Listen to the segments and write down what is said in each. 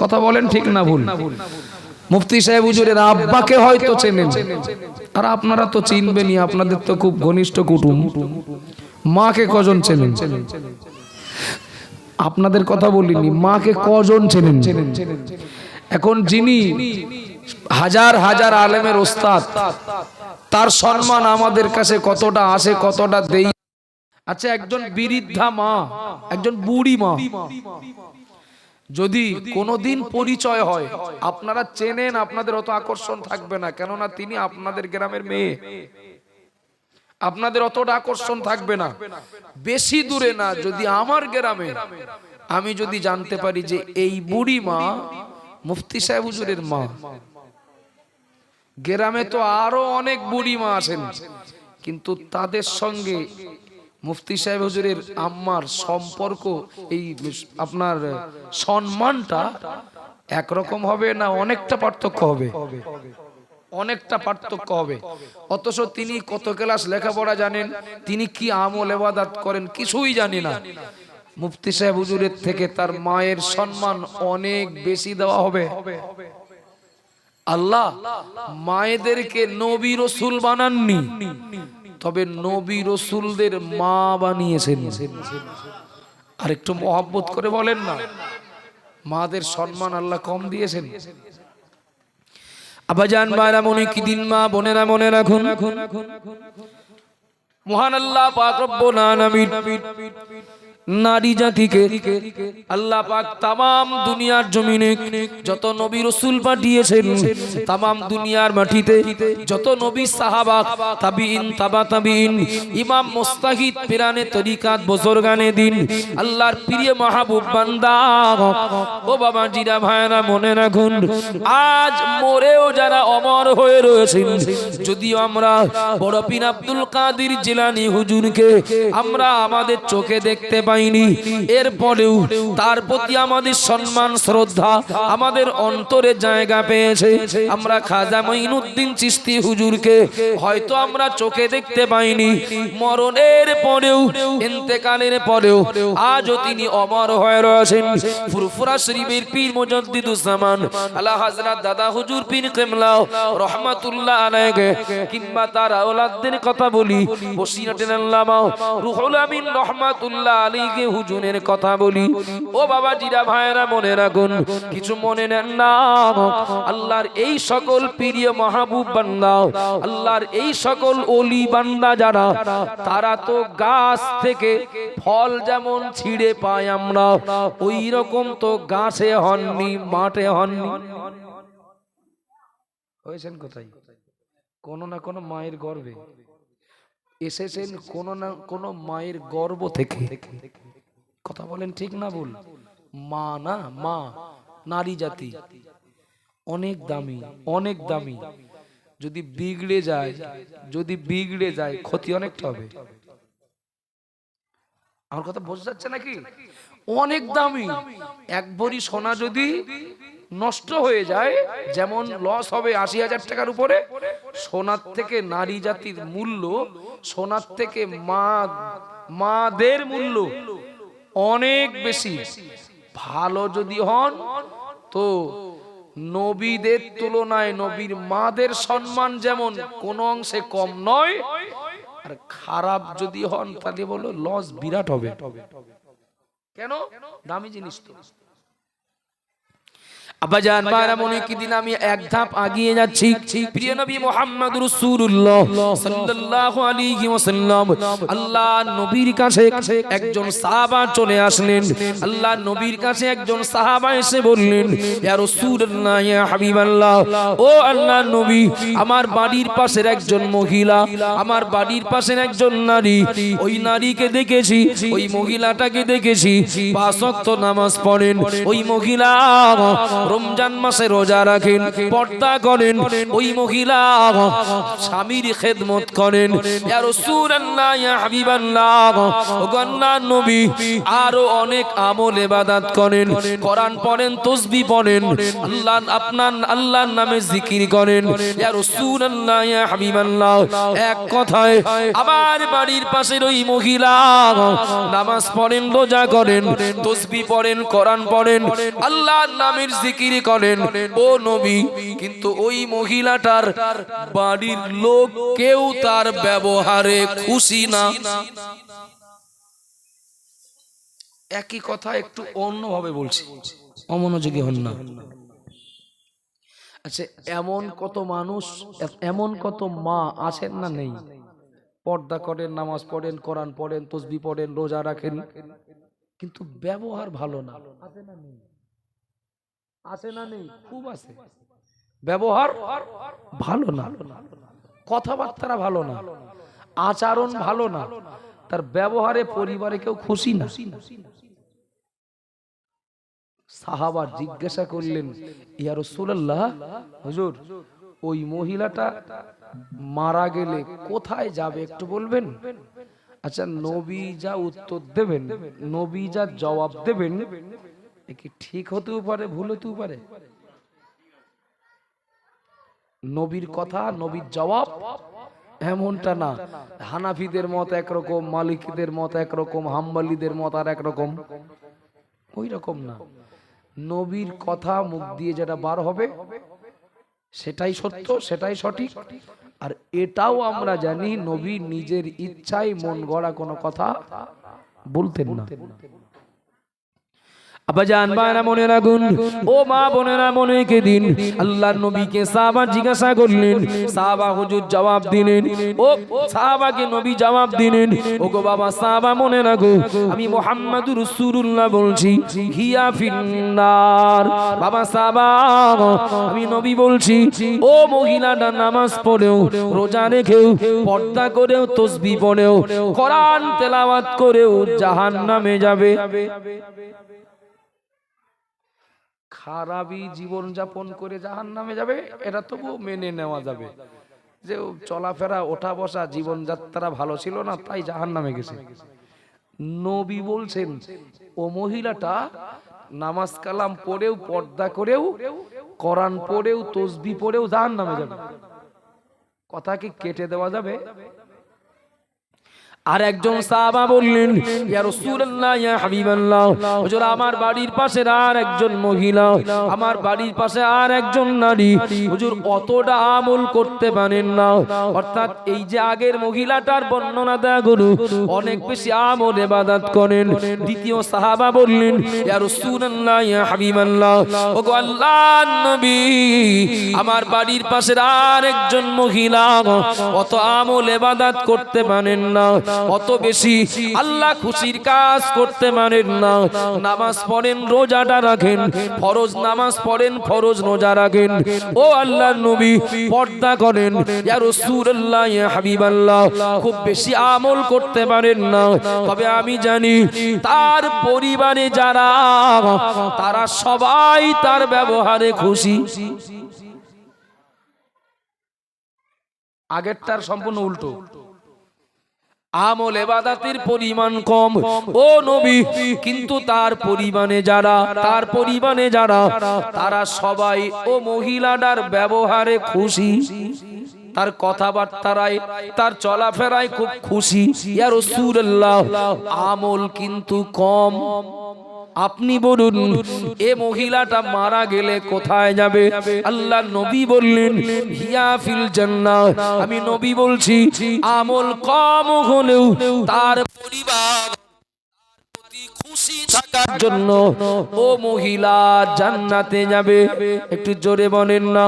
কথা বলেন ঠিক না ভুল? মুফতি সাহেব হুজুরের আব্বাকে হয়তো চেনেন, আর আপনারা তো চিনবেনই, আপনাদের তো খুব ঘনিষ্ঠ কুটুম। মাকে কজন চেনেন? আপনাদের কথা বলিনি, মাকে কজন চেনেন? এখন যিনি হাজার হাজার আলেমের ওস্তাদ, তার সম্মান আমাদের কাছে কতটা আসে, কতটা দেই। আচ্ছা, একজন বৃদ্ধা মা, একজন বুড়ি মা যদি কোনোদিন পরিচয় হয়, আপনারা চেনেন, আপনাদের অত আকর্ষণ থাকবে না, কেননা তিনি আপনাদের গ্রামের মেয়ে, আপনাদের অতটা আকর্ষণ থাকবে না। বেশি দূরে না, যদি আমার গ্রামে আমি যদি জানতে পারি যে এই বুড়ি মা মুফতি সাহেব হুজুরের মা, গ্রামে তো আরো অনেক বুড়ি মা আছেন, কিন্তু তাদের সঙ্গে মুফতি সাহেব হুজুরের আম্মার সম্পর্ক, এই আপনার সম্মানটা একরকম হবে না, অনেকটা পার্থক্য হবে, অনেকটা পার্থক্য হবে। অথচ তিনি কত ক্লাস লেখাপড়া জানেন, তিনি কি আমল ইবাদত করেন কিছুই জানি না। মুফতি সাহেব হুজুরের থেকে তার মায়ের সম্মান অনেক বেশি দেওয়া হবে। আল্লাহ মায়েদেরকে নবী রাসূল বানাননি, তবে নবী রাসূলদের মা বানিয়েছেন। আর একটু মহব্বত করে বলেন না, মাদের সম্মান আল্লাহ কম দিয়েছেন? আবাজান ভাইরা, মনে কি দিন মা বোনেরা মনে রাখুন, মহান আল্লাহ পাক রব্বুল আলামিন নারী জাতিকে আল্লাহ পাক তামাম দুনিয়ার জমিনে যত নবী রাসূল পাঠিয়েছেন, তামাম দুনিয়ার মাটিতে যত নবী সাহাবা, তাবিঈন, তাবা তাবিঈন, ইমাম মুস্তাহিদ, পিরানে তরিকাত, বুজুর্গানে দিন, আল্লাহর প্রিয় মাহবুব বান্দা, ও বাবা জিরা ভাইরা মনে রাখুন, আজ মরেও যারা অমর হয়ে রয়েছেন, যদিও আমরা বড় পীর আব্দুল কাদের জিলানী হুজুরকে আমরা আমাদের চোখে দেখতে পাইনি, এরপরেও তার প্রতি আমাদের সম্মান শ্রদ্ধা আমাদের অন্তরে জায়গা পেয়েছে। আমরা খাজা মঈনুদ্দিন চিশতি হুজুরকে হয়তো আমরা চোখে দেখতে পাইনি, মরণের পরেও, ইন্তেকালের পরেও আজও তিনি অমর হয়ে রয়েছেন। ফুরফুরা শরীফের পীর মুজাদ্দিদুজ জামান আলা হযরত দাদা হুজুর পীর কিবলা রাহমাতুল্লাহ আলাইহি, কিংবা তার আওলাদদের কথা বলি, বসিরাতুল আল্লামা রুহুল আমিন রাহমাতুল্লাহ আলাইহি হুজুরের কথা বলি, ও বাবা জিরা ভাইরা মনে রাখুন, কিছু মনে নেন না, আল্লাহর এই সকল প্রিয় মাহবুব বান্দা, আল্লাহর এই সকল ওলি বান্দা যারা, তারা তো গাছ থেকে ফল যেমন ছিঁড়ে পাই আমরা, ওই রকম তো গাছে হননি, মাঠে হননি। হয়েছেন কোথায়? কোন না কোন মায়ের গর্ভে এসেছেন, কোন না কোন মায়ের গর্ভ থেকে। কথা বলেন ঠিক না ভুল? মা না, মা নারী জাতি অনেক দামি, অনেক দামি। যদি বিগড়ে যায়, যদি বিগড়ে যায় ক্ষতি অনেকটা হবে। আমার কথা বোঝা যাচ্ছে নাকি? অনেক দামি। এক ভরি সোনা যদি নষ্ট হয়ে যায়, যেমন লস হবে ৮০,০০০ টাকার উপরে, সোনার থেকে নারী জাতির মূল্য, সোনার থেকে মাদের মূল্য অনেক বেশি। ভালো যদি হন তো নবীদের তুলনায় নবীর মাদের সম্মান যেমন কোন অংশে কম নয়, আর খারাপ যদি হন তাহলে বলো লস বিরাট হবে। কেন? দামি জিনিস তো। আব্বাজান মারা মনে কি দিন আমি এক ধাপ আগিয়ে যাচ্ছি, প্রিয় নবী মুহাম্মদ রাসূলুল্লাহ সাল্লাল্লাহু আলাইহি ওয়াসাল্লাম, আল্লাহ নবীর কাছে একজন সাহাবা চলে আসলেন। আল্লাহ নবীর কাছে একজন সাহাবা এসে বললেন, ইয়া রাসূলুল্লাহ, ইয়া হাবিবাল্লাহ, ও আল্লাহ নবী, আমার বাড়ির পাশের একজন মহিলা, আমার বাড়ির পাশের একজন নারী, ওই নারীকে দেখেছি, ওই মহিলাটাকে দেখেছি ৫ ওয়াক্ত নামাজ পড়েন, ওই মহিলা রমজান মাসে রোজা রাখেন, পর্দা করেন, ওই মহিলা স্বামীর খেদমত করেন। ইয়া রাসূলুল্লাহ, ইয়া হাবিবাল্লাহ, ওগো আল্লাহর নবী, আরো অনেক আমল ইবাদত করেন, কোরআন পড়েন, তাসবিহ পড়েন, আল্লাহর নামে জিকির করেন। ইয়া রাসূলুল্লাহ, ইয়া হাবিবাল্লাহ, এক কথায় আমার বাড়ির পাশের ওই মহিলা নামাজ পড়েন, রোজা করেন, তাসবিহ পড়েন, কোরআন পড়েন, আল্লাহর নামের জিকির করেন, ও নবী, কিন্তু ওই মহিলাটার বাড়ির লোক কেউ তার ব্যবহারে খুশি না। একই কথা একটু অন্যভাবে বলছি, অমনোযোগী হন না। আচ্ছা, এমন কত মানুষ, এমন কত মা আছেন না নেই, পর্দা করেন, নামাজ পড়েন, কোরআন পড়েন, তাসবিহ পড়েন, রোজা রাখেন, কিন্তু ব্যবহার ভালো না। আছে না নেই? আছে না নেই? খুব আছে। ব্যবহার ভালো না, কথাবার্তা ভালো না, আচরণ ভালো না, তার ব্যবহারে পরিবারে কেউ খুশি না। সাহাবা জিজ্ঞাসা করলেন, ইয়া রাসূলুল্লাহ, হুজুর, ওই মহিলাটা মারা গেলে কোথায় যাবে একটু বলবেন? আচ্ছা, নবী যা উত্তর দেবেন, নবী যা জবাব দেবেন, কি ঠিক হতেও পারে, ভুল হতেও পারে। নবীর কথা, নবীর জবাব এমনটা না হানাফিদের মত একরকম, মালিকীদের মত একরকম, হাম্বলীদের মত আর একরকম, ওই রকম না। নবীর কথা মুখ দিয়ে যেটা বার হবে সেটাই সত্য, সেটাই সঠিক। আর এটাও আমরা জানি, নবী নিজের ইচ্ছায় মন গড়া কোনো কথা বলতেন না। আব্বাজান বায়না মনে রাখুন, ও মা বোনেরা মনে রেখে দিন, আল্লাহর নবীকে সাহাবা জিজ্ঞাসা করলেন, সাহাবা হুজুর জবাব দিলেন, ও সাহাবাকে নবী জবাব দিলেন, ও গো বাবা সাহাবা মনে রাখো, আমি মুহাম্মাদুর রাসূলুল্লাহ বলছি, হিয়া ফিন্নার। বাবা সাহাবা, আমি নবী বলছি, ও মহিলাটা নামাজ পড়েও, রোজা রেখেও, পর্দা করেও, তাসবিহ পড়েও, কোরআন তেলাওয়াত করেও জাহান্নামে যাবে। খারাপই জীবন যাপন করে জাহান্নামে যাবে, এটা তবু মেনে নেওয়া যাবে, যে চলাফেরা ওঠা বসা জীবনযাত্রা ভালো ছিল না তাই জাহান্নামে গেছে। নবী বলছেন, ও মহিলাটা নামাজ কালাম পড়েও, পর্দা করেও, কোরআন পড়েও, তাসবিহ পড়েও জাহান্নামে যাবে। কথা কি কেটে দেওয়া যাবে? আর একজন সাহাবা বললেন, ইয়া রাসূলুল্লাহ, ইয়া হাবিবাল্লাহ, হুজুর, আমার বাড়ির পাশে আর একজন মহিলা, আমার বাড়ির পাশে আর একজন নারী, হুজুর, অতটা আমল করতে পারেন না। অর্থাৎ এই যে আগের মহিলাটার বর্ণনা দেয়া গরু, অনেক বেশি আমল ইবাদত করেন। দ্বিতীয় সাহাবা বললেন, ইয়া রাসূলুল্লাহ, ইয়া হাবিবাল্লাহ, ওগো আল্লাহর নবী, আমার বাড়ির পাশে আর একজন মহিলা অত আমল ইবাদত করতে পারেন না, অত বেশি আল্লাহ খুশির কাজ করতে পারেন না। নামাজ পড়েন, রোজাটা রাখেন, ফরজ নামাজ পড়েন, ফরজ রোজা রাখেন, ও আল্লাহর নবী পর্দা করেন, ইয়া রাসূলুল্লাহ, ইয়া হাবিবাল্লাহ, খুব বেশি আমল করতে পারেন না। তবে আমি জানি তার পরিবারে যারা, তারা সবাই তার ব্যবহারে খুশি। আগেরটার সম্পূর্ণ উল্টো, আমল ইবাদতের পরিমাণ কম, ও নবী, কিন্তু তার পরিমাণে যারা, তার পরিমাণে যারা, তারা সবাই ও মহিলাটার ব্যবহারে খুশি, তার কথাবার্তায়, তার চলাফেরায় খুব খুশি। ইয়া রাসূলুল্লাহ, আমল কিন্তু কম। আপনি বলুন, এ মহিলাটা মারা গেলে কোথায় যাবে? আল্লাহ নবী বললেন, হিয়া ফিল জান্নাহ। আমি নবী বলছি, আমল কম হলেও তার পরিবার খুশি থাকার জন্য ও মহিলা জান্নাতে যাবে। একটু জোরে বলেন না,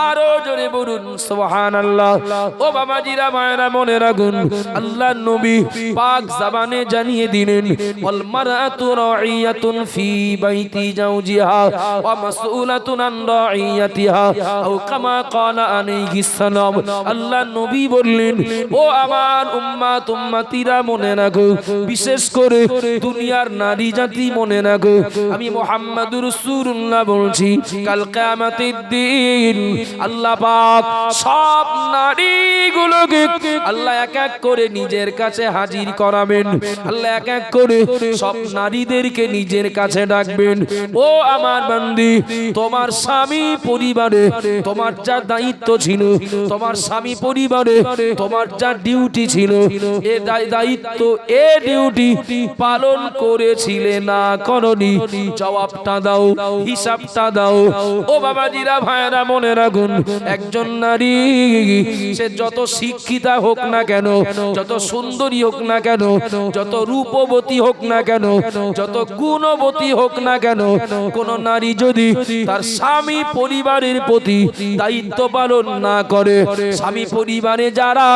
আরো জোরে বলুন সুবহানাল্লাহ। ও বাবাজিরা, মায়েরা, মনে রাখুন, আল্লাহর নবী পাক জবানে জানিয়ে দিলেন, ওয়াল মারআতু রাইয়াতুন ফি বাইতি জাওজিহা ওয়া মাসউলাতুন আন রাইয়াতিহা, আও কামা ক্বালা আলাইহিস সালাম। আল্লাহর নবী বললেন, ও আমার উম্মত উম্মতিরা, মনে রাখো, বিশেষ করে দুনিয়ার নারী জাতি জাতি মনে রাখো, আমি মুহাম্মাদুর রাসূলুল্লাহ বলছি, কাল কিয়ামতের দিন আল্লাহ পাক সব নারীগুলোকে আল্লাহ এক এক করে নিজের কাছে হাজির করাবেন। আল্লাহ এক এক করে সব নারীদেরকে নিজের কাছে ডাকবেন। ও আমার বান্দি, তোমার স্বামী পরিবারে তোমার যা দায়িত্ব ছিল, তোমার স্বামী পরিবারে তোমার যা ডিউটি ছিল, এ দায়িত্ব এ ডিউটি পালন করেছিলে না করনি, জবাবটা দাও, হিসাবটা দাও। ও বাবাজিরা, ভাইরা, মনে রাখুন, একজন নারী সে যত শিক্ষিতা হোক না কেন, যত সুন্দরী হোক না কেন, যত রূপবতী হোক না কেন, যত গুণবতী হোক না কেন, কোন নারী যদি তার স্বামী পরিবারের প্রতি দায়িত্ব পালন না করে, স্বামী পরিবারে যারা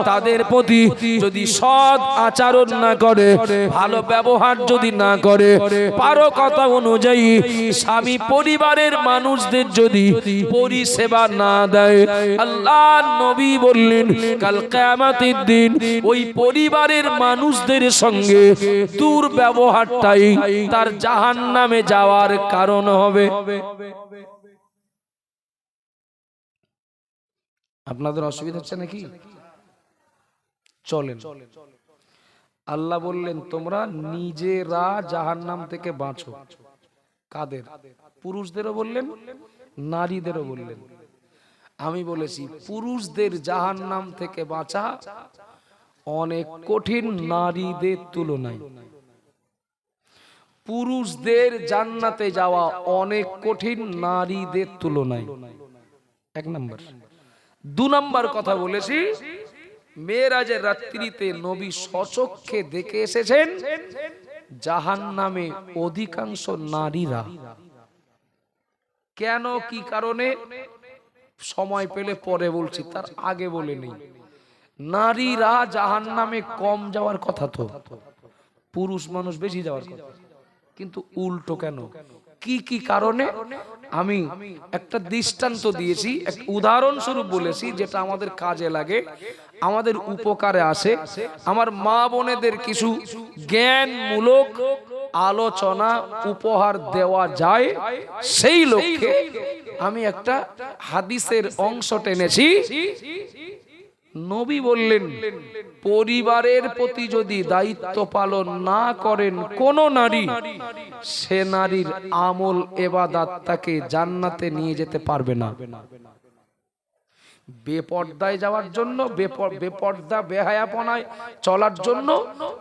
তাদের প্রতি যদি সৎ আচরণ না করে, ভালো ব্যবহার যদি না করে, পারো কথা অনুযায়ী স্বামী পরিবারের মানুষদের যদি পরিষেবা না দেয়, আল্লাহ নবী বললেন কাল কিয়ামতের দিন ওই পরিবারের মানুষদের সঙ্গে দুর্ব্যবহারটাই তার জাহান্নামে যাওয়ার কারণ হবে। আপনাদের অসুবিধা হচ্ছে নাকি? চলেন, আল্লাহ বললেন তোমরা নিজেরা জাহান্নাম থেকে বাঁচো। কাদের? পুরুষদেরও বললেন, নারীদেরও বললেন। আমি বলেছি পুরুষদের জাহান্নাম থেকে বাঁচা অনেক কঠিন নারীদের তুলনায়। পুরুষদের জান্নাতে যাওয়া অনেক কঠিন নারীদের তুলনায়, এক নম্বর। দু নম্বর কথা বলেছি, মেরাজের রাত্রিতে নবী স্বচক্ষে দেখে এসেছেন জাহান্নামে অধিকাংশ নারীরা। কেন, কি কারণে, সময় পেলে পরে বলছি, তার আগে বলে নেই। নারীরা জাহান্নামে কম যাওয়ার কথা, তো পুরুষ মানুষ বেশি যাওয়ার কথা, কিন্তু উল্টো কেন, কি কি কারণে? আমি একটা দৃষ্টান্ত দিয়েছি, এক উদাহরণস্বরূপ বলেছি, যেটা আমাদের কাজে লাগে, আমাদের উপকারে আসে। আমার মা বোনেদের কিছু জ্ঞানমূলক আলোচনা উপহার দেওয়া যায়, সেই লক্ষ্যে আমি একটা হাদিসের অংশ টেনেছি। নবী বললেন পরিবারের প্রতি যদি দায়িত্ব পালন না করেন কোন নারী, সে নারীর আমল ইবাদত তাকে জান্নাতে নিয়ে যেতে পারবে না। বেপর্দায় যাওয়ার জন্য, বেপর্দা বেহায়াপনায় চলার জন্য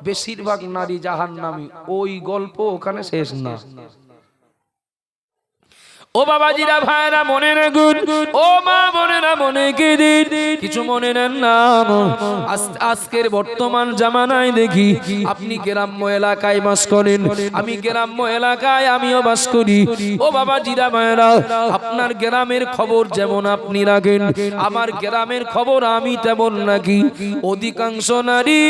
বেশিরভাগ নারী জাহান্নামী। ওই গল্প ওখানে শেষ না। ও বাবাজিরা, ভাইরা, মনে রাখুন, ও মা বোনেরা, মনে কে দিন, কিছু মনে নেন না। আজকের বর্তমান জামানায় দেখি আপনি গ্রাম্য এলাকায় বাস করেন, আমি গ্রাম্য এলাকায় আমিও বাস করি। ও বাবাজিরা, ভাইরা, আপনার গ্রামের খবর যেমন আপনি রাখেন, আমার গ্রামের খবর আমি তেমন রাখি। অধিকাংশ নারী,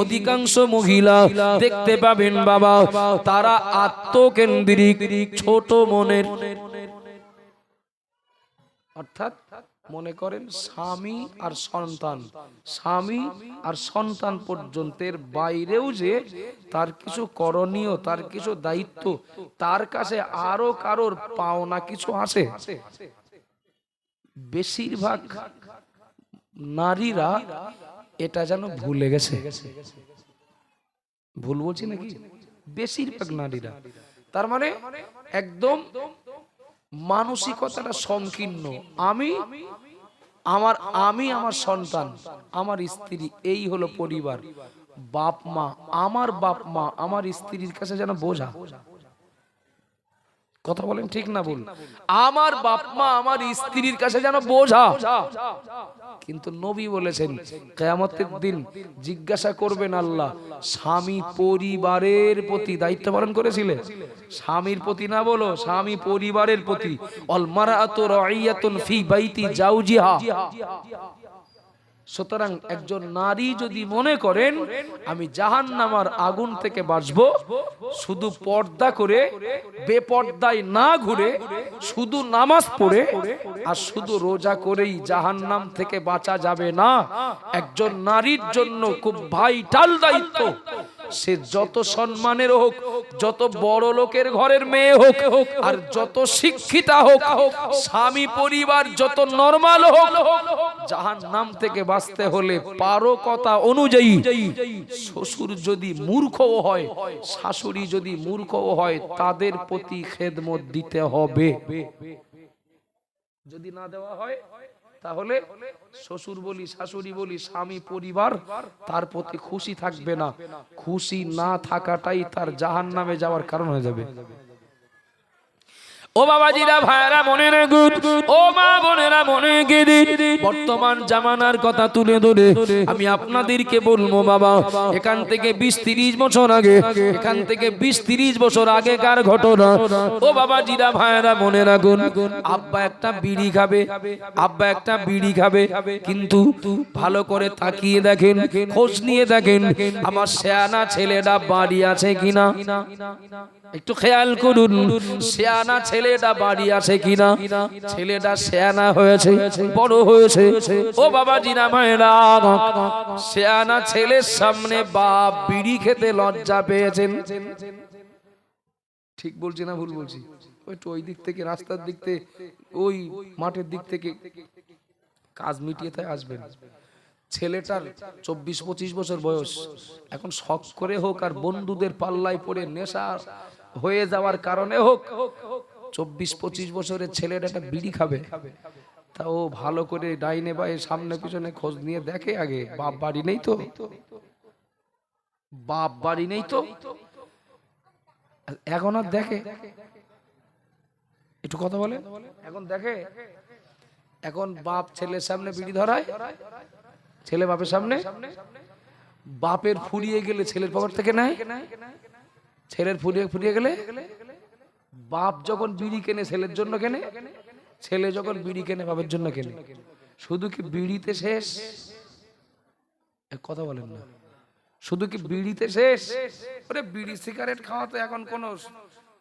অধিকাংশ মহিলা দেখতে পাবেন বাবা, তারা আত্মকেন্দ্রিক, ছোট মনে, অর্থাৎ মনে করেন স্বামী আর সন্তান, স্বামী আর সন্তান পর্যন্তের বাইরেও যে তার কিছু করণীয়, তার কিছু দায়িত্ব, তার কাছে আরো কারোর পাওনা কিছু আছে। বেশিরভাগ নারীরা এটা যেন ভুলে গেছে। ভুল বলছি নাকি? বেশিরভাগ নারীরা, তার মানে একদম মানসিকতাটা সংকীর্ণ। আমি আমার সন্তান, আমার স্ত্রী, এই হলো পরিবার। বাপ মা, আমার বাপ মা আমার স্ত্রীর কাছে যেন বোঝা। কথা বলেন ঠিক না ভুল? আমার বাপ মা আমার স্ত্রীর কাছে যেন বোঝা। কিন্তু নবী বলেছেন কিয়ামতের দিন জিজ্ঞাসা করবেন আল্লাহ, স্বামী পরিবারের প্রতি দায়িত্ব পালন করেছিলেন? স্বামীর প্রতি না বলো, স্বামী পরিবারের প্রতি। অল মারাতু রাইয়াতুন ফি বাইতি জাওজিহা। সুতরাং একজন নারী যদি মনে করেন আমি জাহান্নামের আগুন থেকে বাঁচবো, শুধু পর্দা করে বেপর্দায় না ঘুরে, শুধু নামাজ পড়ে আর শুধু রোজা করেই জাহান্নাম থেকে বাঁচা যাবে না। একজন নারীর জন্য খুব ভাইটাল দায়িত্ব সে যত সম্মানের হোক, যত বড় লোকের ঘরের মেয়ে হোক, আর যত শিক্ষিতা হোক, স্বামী পরিবার যত নরমাল হোক, জাহান্নাম থেকে বাঁচতে হলে পারো কথা অনুযায়ী শ্বশুর যদি মূর্খও হয়, শাশুড়ি যদি মূর্খও হয়, তাদের প্রতি খেদমত দিতে হবে। যদি না দেওয়া হয় তাহলে শ্বশুর বলি শাশুড়ি বলি স্বামী পরিবার তার প্রতি খুশি থাকবে না। খুশি না থাকাটাই তার জাহান্নামে যাওয়ার কারণ হয়ে যাবে। ও বাবাজিরা, ভাইরা মনে রাখুন, ও মা বোনেরা মনে গেদি, বর্তমান জামানার কথা তুলে ধরে আমি আপনাদেরকে বলবো বাবা, এখান থেকে 20-30 বছর আগে, এখান থেকে 20-30 বছর আগেকার ঘটনা। ও বাবাজিরা, ভাইরা মনে রাখুন, আব্বা একটা বিড়ি খাবে, আব্বা একটা বিড়ি খাবে, কিন্তু ভালো করে তাকিয়ে দেখেন, খোঁজ নিয়ে দেখেন আমার শেয়ানা ছেলেটা বাড়ি আছে কিনা। একটু খেয়াল করুন, শেয়ানা ছেলেটা বাড়ি আছে কিনা। ছেলেটা শেয়ানা হয়েছে, বড় হয়েছে। ও বাবা জিনা মায়েরা, শেয়ানা ছেলের সামনে বাপ বিড়ি খেতে লজ্জা পেয়েছেন। ঠিক বলছি না ভুল বলছি? ওই দিক থেকে, রাস্তার দিক থেকে, ওই মাঠের দিক থেকে কাজ মিটিয়ে তাই আসবেন। ছেলেটার 24-25 বছর বয়স, এখন শখ করে হোক আর বন্ধুদের পাল্লায় পড়ে নেশা হয়ে যাওয়ার কারণে হোক, 24-25 বছরের ছেলেটা একটা বিড়ি খাবে। তা ও ভালো করে ডাইনে বায়ে সামনে পিছনে খোঁজ নিয়ে দেখে আগে, বাপ বাড়ি নেই তো, বাপ বাড়ি নেই তো। এখন আর দেখে, একটু কথা বলে, এখন দেখে, এখন বাপ ছেলের সামনে বিড়ি ধরায়, ছেলে বাপের সামনে, বাপের ফুরিয়ে গেলে ছেলের পকেট থেকে নেয়, ছেলের ফুরিয়ে গেলে বাপ যখন বিড়ি কেনে ছেলের জন্য কেনে, ছেলে যখন বিড়ি কেনে বাপের জন্য কেনে। শুধু কি বিড়িতে শেষ? কথা বলেন না, শুধু কি বিড়িতে শেষ? ওরে বিড়ি সিগারেট খাওয়া তো এখন কোনো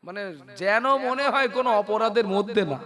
মানে যেন মনে হয় কোনো অপরাধের মধ্যে না।